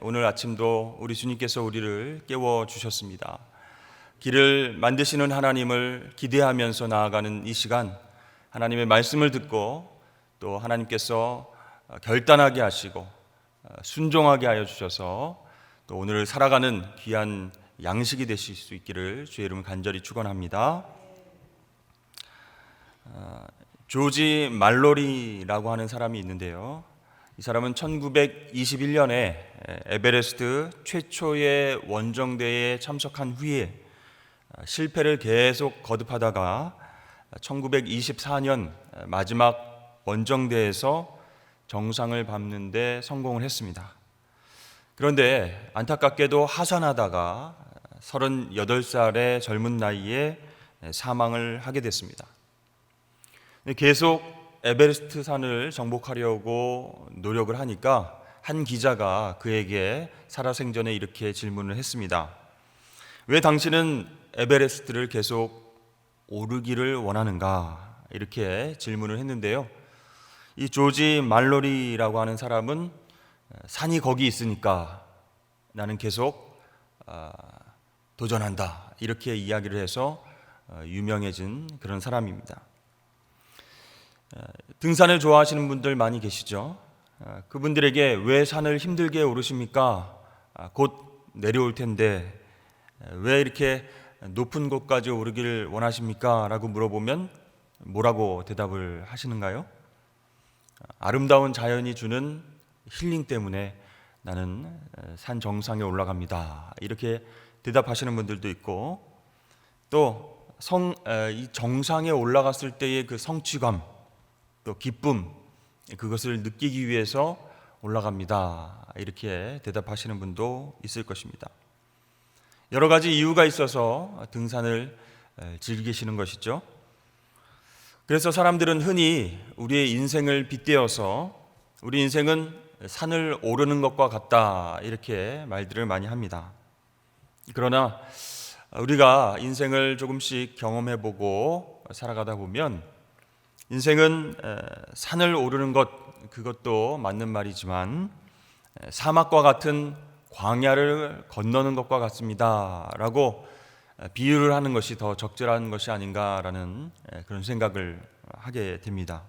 오늘 아침도 우리 주님께서 우리를 깨워주셨습니다. 길을 만드시는 하나님을 기대하면서 나아가는 이 시간, 하나님의 말씀을 듣고 또 하나님께서 결단하게 하시고 순종하게 하여 주셔서 또 오늘 살아가는 귀한 양식이 되실 수 있기를 주의 이름 간절히 축원합니다. 조지 말로리라고 하는 사람이 있는데요. 이 사람은 1921년에 에베레스트 최초의 원정대에 참석한 후에 실패를 계속 거듭하다가 1924년 마지막 원정대에서 정상을 밟는 데 성공을 했습니다. 그런데 안타깝게도 하산하다가 38살의 젊은 나이에 사망을 하게 됐습니다. 계속 에베레스트 산을 정복하려고 노력을 하니까 한 기자가 그에게 살아생전에 이렇게 질문을 했습니다. 왜 당신은 에베레스트를 계속 오르기를 원하는가? 이렇게 질문을 했는데요. 이 조지 말로리라고 하는 사람은 산이 거기 있으니까 나는 계속 도전한다. 이렇게 이야기를 해서 유명해진 그런 사람입니다. 등산을 좋아하시는 분들 많이 계시죠? 그분들에게 왜 산을 힘들게 오르십니까? 곧 내려올 텐데 왜 이렇게 높은 곳까지 오르기를 원하십니까? 라고 물어보면 뭐라고 대답을 하시는가요? 아름다운 자연이 주는 힐링 때문에 나는 산 정상에 올라갑니다. 이렇게 대답하시는 분들도 있고 또 이 정상에 올라갔을 때의 그 성취감 또 기쁨, 그것을 느끼기 위해서 올라갑니다. 이렇게 대답하시는 분도 있을 것입니다. 여러 가지 이유가 있어서 등산을 즐기시는 것이죠. 그래서 사람들은 흔히 우리의 인생을 빗대어서 우리 인생은 산을 오르는 것과 같다 이렇게 말들을 많이 합니다. 그러나 우리가 인생을 조금씩 경험해보고 살아가다 보면 인생은 산을 오르는 것, 그것도 맞는 말이지만 사막과 같은 광야를 건너는 것과 같습니다 라고 비유를 하는 것이 더 적절한 것이 아닌가라는 그런 생각을 하게 됩니다.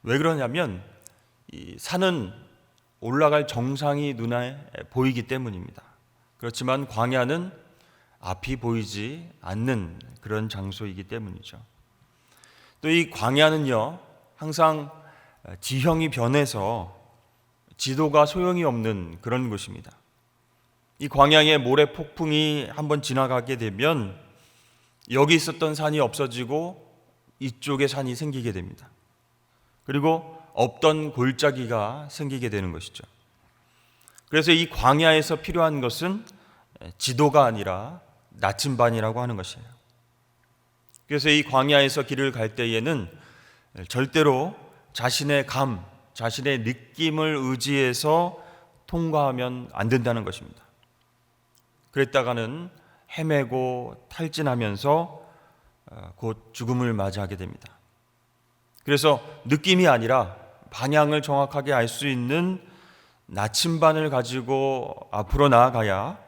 왜 그러냐면 이 산은 올라갈 정상이 눈에 보이기 때문입니다. 그렇지만 광야는 앞이 보이지 않는 그런 장소이기 때문이죠. 또 이 광야는요, 항상 지형이 변해서 지도가 소용이 없는 그런 곳입니다. 이 광야의 모래 폭풍이 한번 지나가게 되면 여기 있었던 산이 없어지고 이쪽에 산이 생기게 됩니다. 그리고 없던 골짜기가 생기게 되는 것이죠. 그래서 이 광야에서 필요한 것은 지도가 아니라 나침반이라고 하는 것이에요. 그래서 이 광야에서 길을 갈 때에는 절대로 자신의 감, 자신의 느낌을 의지해서 통과하면 안 된다는 것입니다. 그랬다가는 헤매고 탈진하면서 곧 죽음을 맞이하게 됩니다. 그래서 느낌이 아니라 방향을 정확하게 알 수 있는 나침반을 가지고 앞으로 나아가야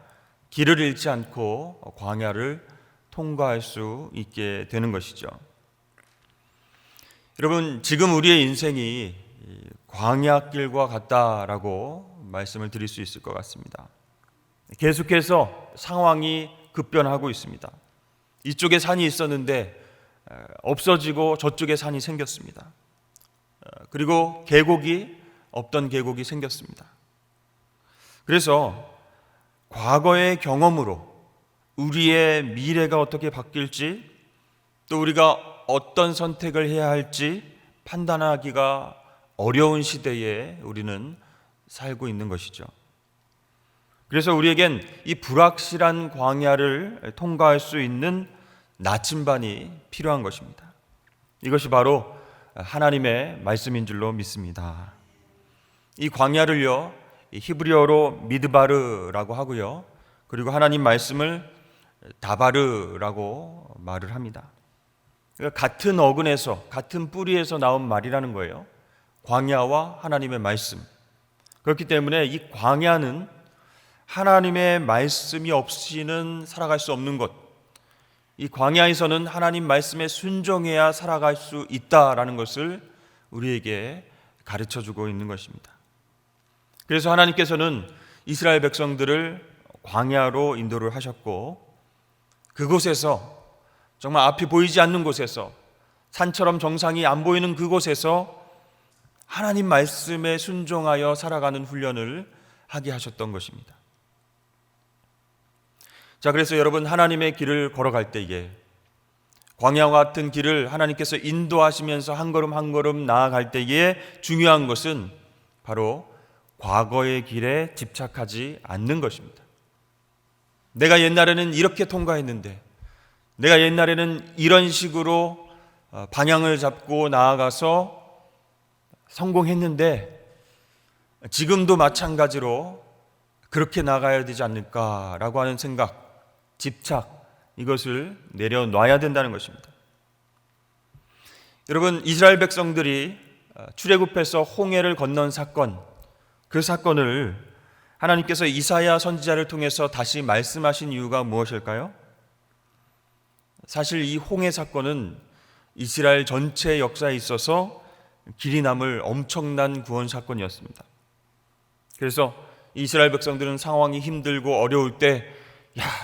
길을 잃지 않고 광야를 통과할 수 있게 되는 것이죠. 여러분, 지금 우리의 인생이 광야길과 같다라고 말씀을 드릴 수 있을 것 같습니다. 계속해서 상황이 급변하고 있습니다. 이쪽에 산이 있었는데 없어지고 저쪽에 산이 생겼습니다. 그리고 계곡이 없던 계곡이 생겼습니다. 그래서 과거의 경험으로 우리의 미래가 어떻게 바뀔지 또 우리가 어떤 선택을 해야 할지 판단하기가 어려운 시대에 우리는 살고 있는 것이죠. 그래서 우리에겐 이 불확실한 광야를 통과할 수 있는 나침반이 필요한 것입니다. 이것이 바로 하나님의 말씀인 줄로 믿습니다. 이 광야를요, 히브리어로 미드바르라고 하고요, 그리고 하나님 말씀을 다바르라고 말을 합니다. 그러니까 같은 어근에서 같은 뿌리에서 나온 말이라는 거예요. 광야와 하나님의 말씀. 그렇기 때문에 이 광야는 하나님의 말씀이 없이는 살아갈 수 없는 것, 이 광야에서는 하나님 말씀에 순종해야 살아갈 수 있다라는 것을 우리에게 가르쳐주고 있는 것입니다. 그래서 하나님께서는 이스라엘 백성들을 광야로 인도를 하셨고, 그곳에서 정말 앞이 보이지 않는 곳에서, 산처럼 정상이 안 보이는 그곳에서 하나님 말씀에 순종하여 살아가는 훈련을 하게 하셨던 것입니다. 자, 그래서 여러분, 하나님의 길을 걸어갈 때에, 광야와 같은 길을 하나님께서 인도하시면서 한 걸음 한 걸음 나아갈 때에 중요한 것은 바로 과거의 길에 집착하지 않는 것입니다. 내가 옛날에는 이렇게 통과했는데, 내가 옛날에는 이런 식으로 방향을 잡고 나아가서 성공했는데 지금도 마찬가지로 그렇게 나가야 되지 않을까라고 하는 생각, 집착, 이것을 내려놔야 된다는 것입니다. 여러분, 이스라엘 백성들이 출애굽해서 홍해를 건넌 사건, 그 사건을 하나님께서 이사야 선지자를 통해서 다시 말씀하신 이유가 무엇일까요? 사실 이 홍해 사건은 이스라엘 전체 역사에 있어서 길이 남을 엄청난 구원 사건이었습니다. 그래서 이스라엘 백성들은 상황이 힘들고 어려울 때,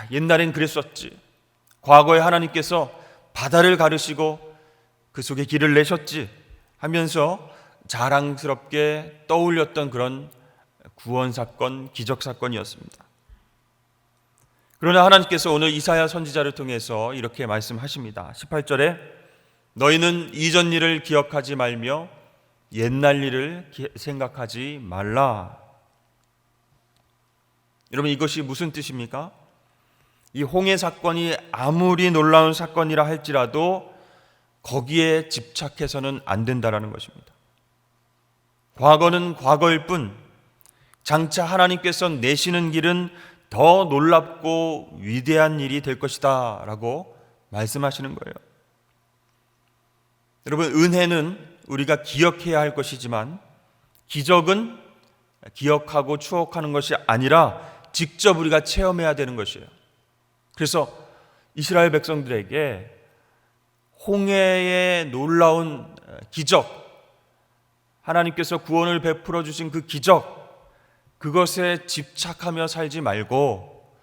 옛날엔 그랬었지, 과거에 하나님께서 바다를 가르시고 그 속에 길을 내셨지 하면서 자랑스럽게 떠올렸던 그런 구원 사건, 기적 사건이었습니다. 그러나 하나님께서 오늘 이사야 선지자를 통해서 이렇게 말씀하십니다. 18절에 너희는 이전 일을 기억하지 말며 옛날 일을 생각하지 말라. 여러분, 이것이 무슨 뜻입니까? 이 홍해 사건이 아무리 놀라운 사건이라 할지라도 거기에 집착해서는 안 된다라는 것입니다. 과거는 과거일 뿐, 장차 하나님께서 내시는 길은 더 놀랍고 위대한 일이 될 것이다 라고 말씀하시는 거예요. 여러분, 은혜는 우리가 기억해야 할 것이지만 기적은 기억하고 추억하는 것이 아니라 직접 우리가 체험해야 되는 것이에요. 그래서 이스라엘 백성들에게 홍해의 놀라운 기적, 하나님께서 구원을 베풀어 주신 그 기적, 그것에 집착하며 살지 말고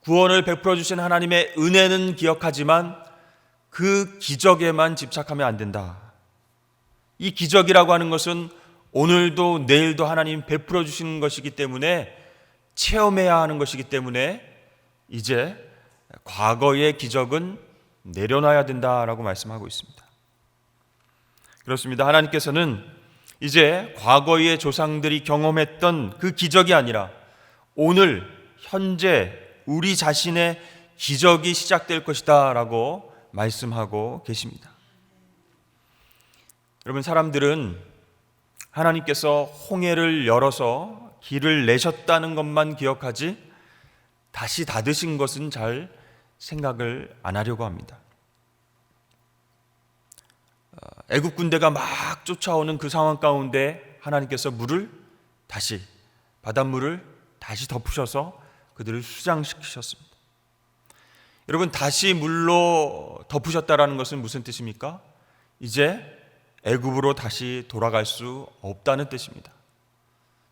구원을 베풀어 주신 하나님의 은혜는 기억하지만 그 기적에만 집착하면 안 된다. 이 기적이라고 하는 것은 오늘도 내일도 하나님 베풀어 주시는 것이기 때문에 체험해야 하는 것이기 때문에 이제 과거의 기적은 내려놔야 된다라고 말씀하고 있습니다. 그렇습니다. 하나님께서는 이제 과거의 조상들이 경험했던 그 기적이 아니라 오늘 현재 우리 자신의 기적이 시작될 것이다 라고 말씀하고 계십니다. 여러분, 사람들은 하나님께서 홍해를 열어서 길을 내셨다는 것만 기억하지 다시 닫으신 것은 잘 생각을 안 하려고 합니다. 애굽 군대가 막 쫓아오는 그 상황 가운데 하나님께서 바닷물을 다시 덮으셔서 그들을 수장시키셨습니다. 여러분, 다시 물로 덮으셨다라는 것은 무슨 뜻입니까? 이제 애굽으로 다시 돌아갈 수 없다는 뜻입니다.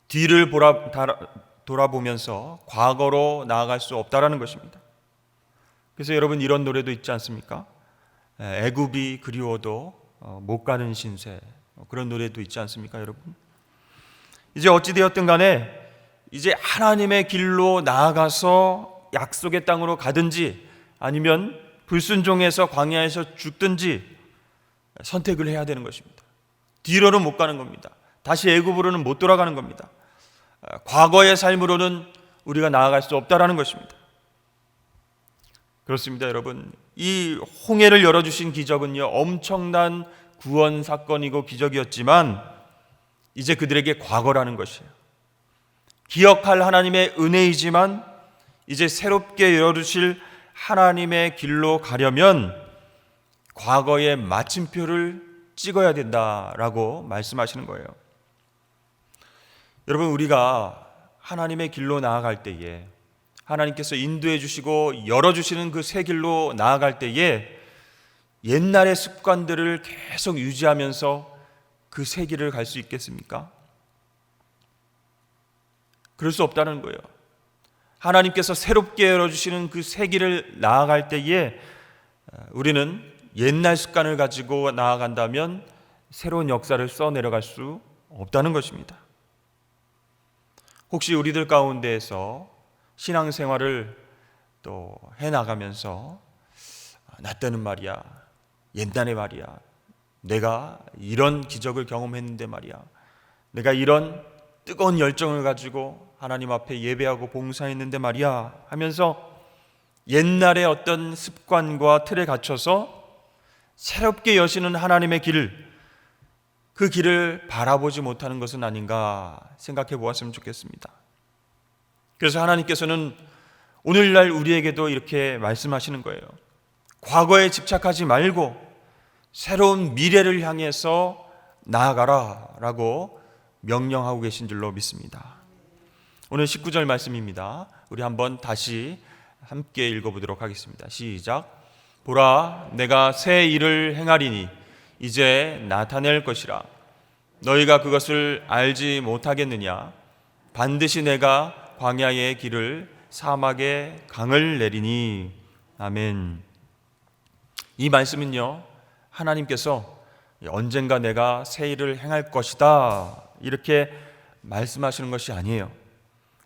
뒤를 돌아보면서 과거로 나아갈 수 없다라는 것입니다. 그래서 여러분, 이런 노래도 있지 않습니까? 애굽이 그리워도 못 가는 신세, 그런 노래도 있지 않습니까, 여러분? 이제 어찌되었든 간에 이제 하나님의 길로 나아가서 약속의 땅으로 가든지 아니면 불순종해서 광야에서 죽든지 선택을 해야 되는 것입니다. 뒤로는 못 가는 겁니다. 다시 애굽으로는 못 돌아가는 겁니다. 과거의 삶으로는 우리가 나아갈 수 없다라는 것입니다. 그렇습니다, 여러분. 이 홍해를 열어주신 기적은요, 엄청난 구원 사건이고 기적이었지만 이제 그들에게 과거라는 것이에요. 기억할 하나님의 은혜이지만 이제 새롭게 열어주실 하나님의 길로 가려면 과거의 마침표를 찍어야 된다라고 말씀하시는 거예요. 여러분, 우리가 하나님의 길로 나아갈 때에, 하나님께서 인도해 주시고 열어주시는 그 새 길로 나아갈 때에 옛날의 습관들을 계속 유지하면서 그 새 길을 갈 수 있겠습니까? 그럴 수 없다는 거예요. 하나님께서 새롭게 열어주시는 그 새 길을 나아갈 때에 우리는 옛날 습관을 가지고 나아간다면 새로운 역사를 써내려갈 수 없다는 것입니다. 혹시 우리들 가운데에서 신앙생활을 또 해나가면서 나 때는 말이야, 옛날에 말이야, 내가 이런 기적을 경험했는데 말이야, 내가 이런 뜨거운 열정을 가지고 하나님 앞에 예배하고 봉사했는데 말이야 하면서 옛날의 어떤 습관과 틀에 갇혀서 새롭게 여시는 하나님의 길, 그 길을 바라보지 못하는 것은 아닌가 생각해 보았으면 좋겠습니다. 그래서 하나님께서는 오늘날 우리에게도 이렇게 말씀하시는 거예요. 과거에 집착하지 말고 새로운 미래를 향해서 나아가라 라고 명령하고 계신 줄로 믿습니다. 오늘 19절 말씀입니다. 우리 한번 다시 함께 읽어보도록 하겠습니다. 시작. 보라, 내가 새 일을 행하리니 이제 나타낼 것이라. 너희가 그것을 알지 못하겠느냐? 반드시 내가 광야의 길을, 사막에 강을 내리니. 아멘. 이 말씀은요, 하나님께서 언젠가 내가 새 일을 행할 것이다 이렇게 말씀하시는 것이 아니에요.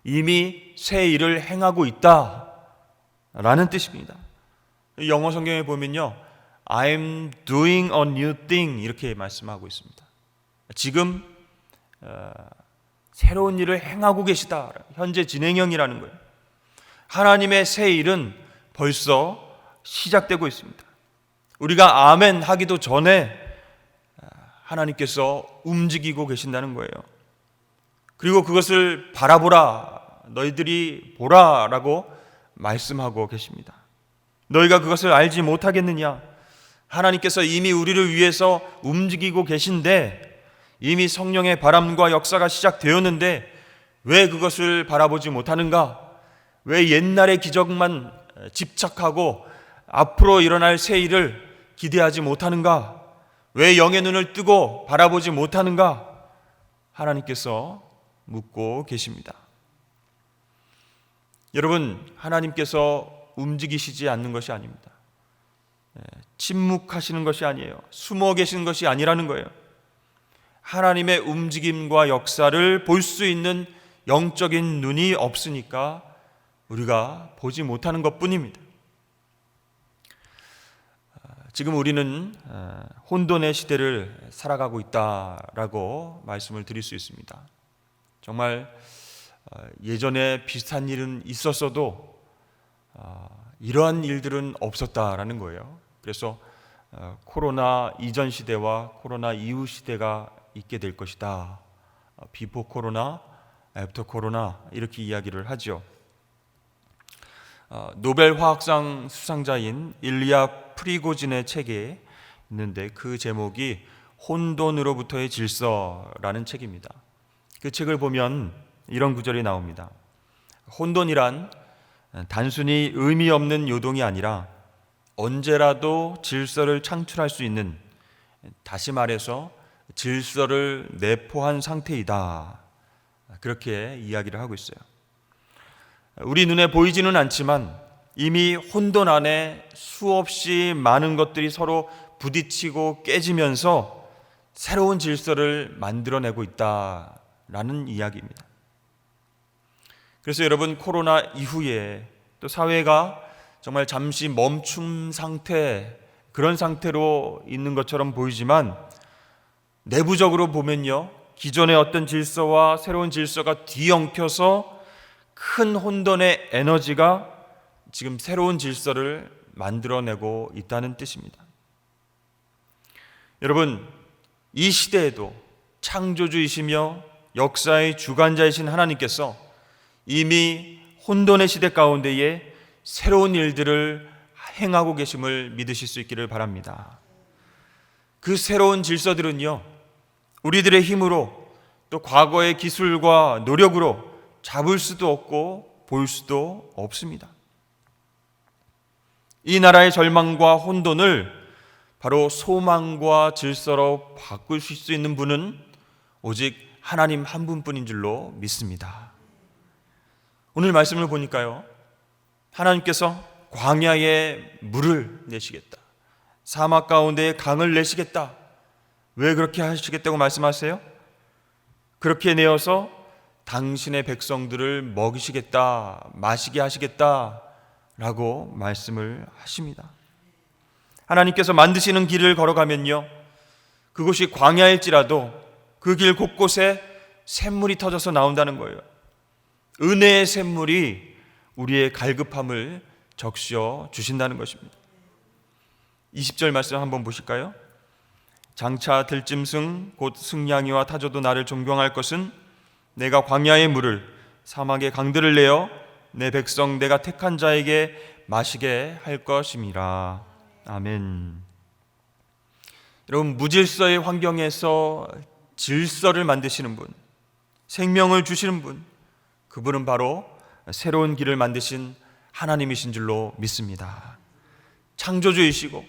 이미 새 일을 행하고 있다 라는 뜻입니다. 영어 성경에 보면요, I'm doing a new thing 이렇게 말씀하고 있습니다. 지금 새로운 일을 행하고 계시다, 현재 진행형이라는 거예요. 하나님의 새 일은 벌써 시작되고 있습니다. 우리가 아멘 하기도 전에 하나님께서 움직이고 계신다는 거예요. 그리고 그것을 바라보라, 너희들이 보라 라고 말씀하고 계십니다. 너희가 그것을 알지 못하겠느냐? 하나님께서 이미 우리를 위해서 움직이고 계신데, 이미 성령의 바람과 역사가 시작되었는데 왜 그것을 바라보지 못하는가? 왜 옛날의 기적만 집착하고 앞으로 일어날 새 일을 기대하지 못하는가? 왜 영의 눈을 뜨고 바라보지 못하는가? 하나님께서 묻고 계십니다. 여러분, 하나님께서 움직이시지 않는 것이 아닙니다. 침묵하시는 것이 아니에요. 숨어 계시는 것이 아니라는 거예요. 하나님의 움직임과 역사를 볼 수 있는 영적인 눈이 없으니까 우리가 보지 못하는 것뿐입니다. 지금 우리는 혼돈의 시대를 살아가고 있다라고 말씀을 드릴 수 있습니다. 정말 예전에 비슷한 일은 있었어도 이러한 일들은 없었다라는 거예요. 그래서 코로나 이전 시대와 코로나 이후 시대가 있게 될 것이다. 비포 코로나, 애프터 코로나 이렇게 이야기를 하죠. 노벨 화학상 수상자인 일리아 프리고진의 책에 있는데 그 제목이 혼돈으로부터의 질서라는 책입니다. 그 책을 보면 이런 구절이 나옵니다. 혼돈이란 단순히 의미 없는 요동이 아니라 언제라도 질서를 창출할 수 있는, 다시 말해서 질서를 내포한 상태이다. 그렇게 이야기를 하고 있어요. 우리 눈에 보이지는 않지만 이미 혼돈 안에 수없이 많은 것들이 서로 부딪히고 깨지면서 새로운 질서를 만들어내고 있다라는 이야기입니다. 그래서 여러분, 코로나 이후에 또 사회가 정말 잠시 멈춤 상태, 그런 상태로 있는 것처럼 보이지만 내부적으로 보면요, 기존의 어떤 질서와 새로운 질서가 뒤엉켜서 큰 혼돈의 에너지가 지금 새로운 질서를 만들어내고 있다는 뜻입니다. 여러분, 이 시대에도 창조주이시며 역사의 주관자이신 하나님께서 이미 혼돈의 시대 가운데에 새로운 일들을 행하고 계심을 믿으실 수 있기를 바랍니다. 그 새로운 질서들은요, 우리들의 힘으로 또 과거의 기술과 노력으로 잡을 수도 없고 볼 수도 없습니다. 이 나라의 절망과 혼돈을 바로 소망과 질서로 바꾸실 수 있는 분은 오직 하나님 한 분뿐인 줄로 믿습니다. 오늘 말씀을 보니까요, 하나님께서 광야에 물을 내시겠다, 사막 가운데 강을 내시겠다. 왜 그렇게 하시겠다고 말씀하세요? 그렇게 내어서 당신의 백성들을 먹이시겠다, 마시게 하시겠다 라고 말씀을 하십니다. 하나님께서 만드시는 길을 걸어가면요, 그곳이 광야일지라도 그 길 곳곳에 샘물이 터져서 나온다는 거예요. 은혜의 샘물이 우리의 갈급함을 적셔 주신다는 것입니다. 20절 말씀 한번 보실까요? 장차 들짐승 곧 승냥이와 타조도 나를 존경할 것은 내가 광야의 물을 사막의 강들을 내어 내 백성 내가 택한 자에게 마시게 할 것임이라. 아멘. 여러분, 무질서의 환경에서 질서를 만드시는 분, 생명을 주시는 분, 그분은 바로 새로운 길을 만드신 하나님이신 줄로 믿습니다. 창조주이시고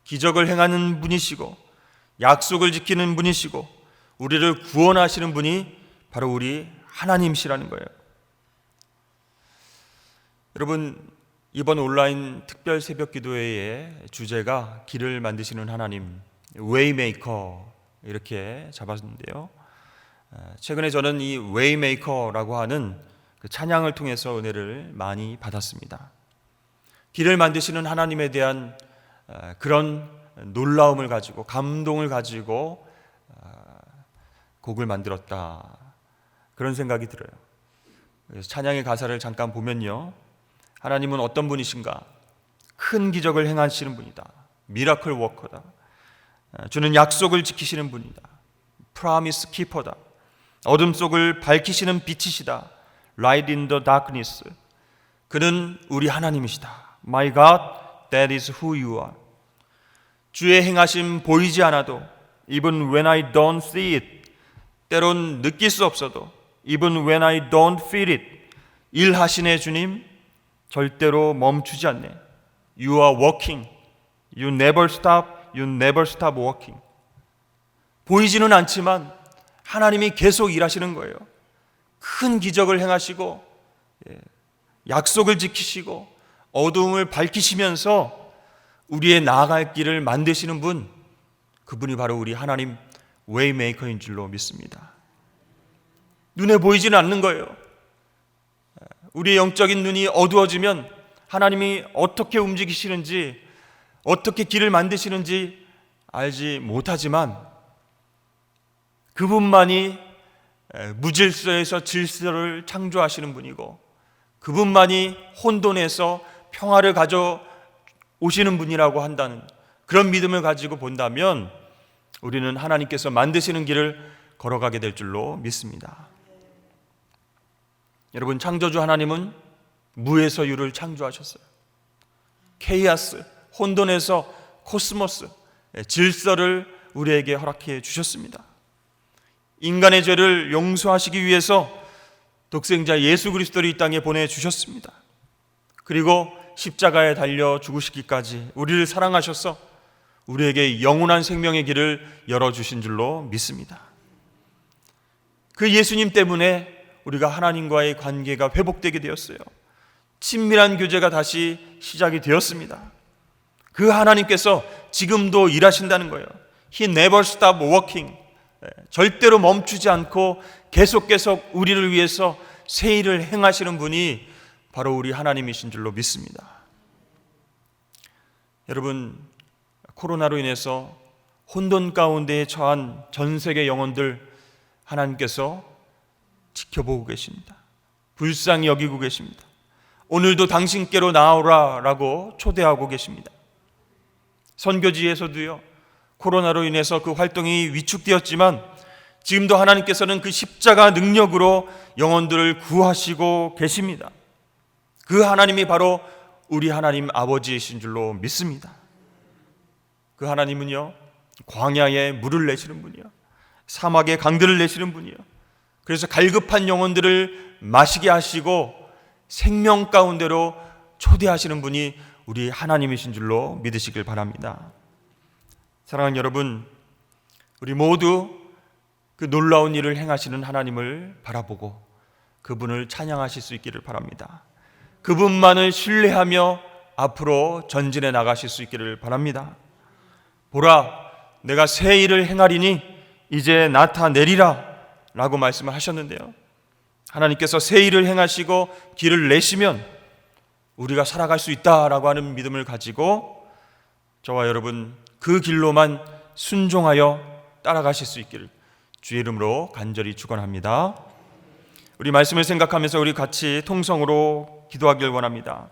기적을 행하는 분이시고 약속을 지키는 분이시고 우리를 구원하시는 분이 바로 우리 하나님이시라는 거예요. 여러분, 이번 온라인 특별 새벽 기도회의 주제가 길을 만드시는 하나님, 웨이메이커 이렇게 잡았는데요. 최근에 저는 이 웨이메이커라고 하는 그 찬양을 통해서 은혜를 많이 받았습니다. 길을 만드시는 하나님에 대한 그런 놀라움을 가지고, 감동을 가지고 곡을 만들었다, 그런 생각이 들어요. 그래서 찬양의 가사를 잠깐 보면요, 하나님은 어떤 분이신가? 큰 기적을 행하시는 분이다. 미라클 워커다. 주는 약속을 지키시는 분이다. 프라미스 키퍼다. 어둠 속을 밝히시는 빛이시다. Light in the darkness. 그는 우리 하나님이시다. My God, that is who you are. 주의 행하심 보이지 않아도, even when I don't see it, 때론 느낄 수 없어도, even when I don't feel it, 일하시네 주님, 절대로 멈추지 않네. You are working. You never stop. You never stop working. 보이지는 않지만 하나님이 계속 일하시는 거예요. 큰 기적을 행하시고 약속을 지키시고 어두움을 밝히시면서 우리의 나아갈 길을 만드시는 분, 그분이 바로 우리 하나님 웨이메이커인 줄로 믿습니다. 눈에 보이지는 않는 거예요. 우리의 영적인 눈이 어두워지면 하나님이 어떻게 움직이시는지, 어떻게 길을 만드시는지 알지 못하지만 그분만이 무질서에서 질서를 창조하시는 분이고, 그분만이 혼돈에서 평화를 가져오시는 분이라고 한다는 그런 믿음을 가지고 본다면 우리는 하나님께서 만드시는 길을 걸어가게 될 줄로 믿습니다. 여러분, 창조주 하나님은 무에서 유를 창조하셨어요. 케이아스, 혼돈에서 코스모스, 질서를 우리에게 허락해 주셨습니다. 인간의 죄를 용서하시기 위해서 독생자 예수 그리스도를 이 땅에 보내주셨습니다. 그리고 십자가에 달려 죽으시기까지 우리를 사랑하셔서 우리에게 영원한 생명의 길을 열어주신 줄로 믿습니다. 그 예수님 때문에 우리가 하나님과의 관계가 회복되게 되었어요. 친밀한 교제가 다시 시작이 되었습니다. 그 하나님께서 지금도 일하신다는 거예요. He never stop working. 절대로 멈추지 않고 계속 우리를 위해서 새 일을 행하시는 분이 바로 우리 하나님이신 줄로 믿습니다. 여러분, 코로나로 인해서 혼돈 가운데에 처한 전 세계 영혼들 하나님께서 지켜보고 계십니다. 불쌍히 여기고 계십니다. 오늘도 당신께로 나오라 라고 초대하고 계십니다. 선교지에서도요, 코로나로 인해서 그 활동이 위축되었지만 지금도 하나님께서는 그 십자가 능력으로 영혼들을 구하시고 계십니다. 그 하나님이 바로 우리 하나님 아버지이신 줄로 믿습니다. 그 하나님은요, 광야에 물을 내시는 분이요, 사막에 강들을 내시는 분이요, 그래서 갈급한 영혼들을 마시게 하시고 생명 가운데로 초대하시는 분이 우리 하나님이신 줄로 믿으시길 바랍니다. 사랑하는 여러분, 우리 모두 그 놀라운 일을 행하시는 하나님을 바라보고 그분을 찬양하실 수 있기를 바랍니다. 그분만을 신뢰하며 앞으로 전진해 나가실 수 있기를 바랍니다. 보라, 내가 새 일을 행하리니 이제 나타내리라 라고 말씀을 하셨는데요, 하나님께서 새 일을 행하시고 길을 내시면 우리가 살아갈 수 있다라고 하는 믿음을 가지고 저와 여러분 그 길로만 순종하여 따라가실 수 있기를 주의 이름으로 간절히 축원합니다. 우리 말씀을 생각하면서 우리 같이 통성으로 기도하길 원합니다.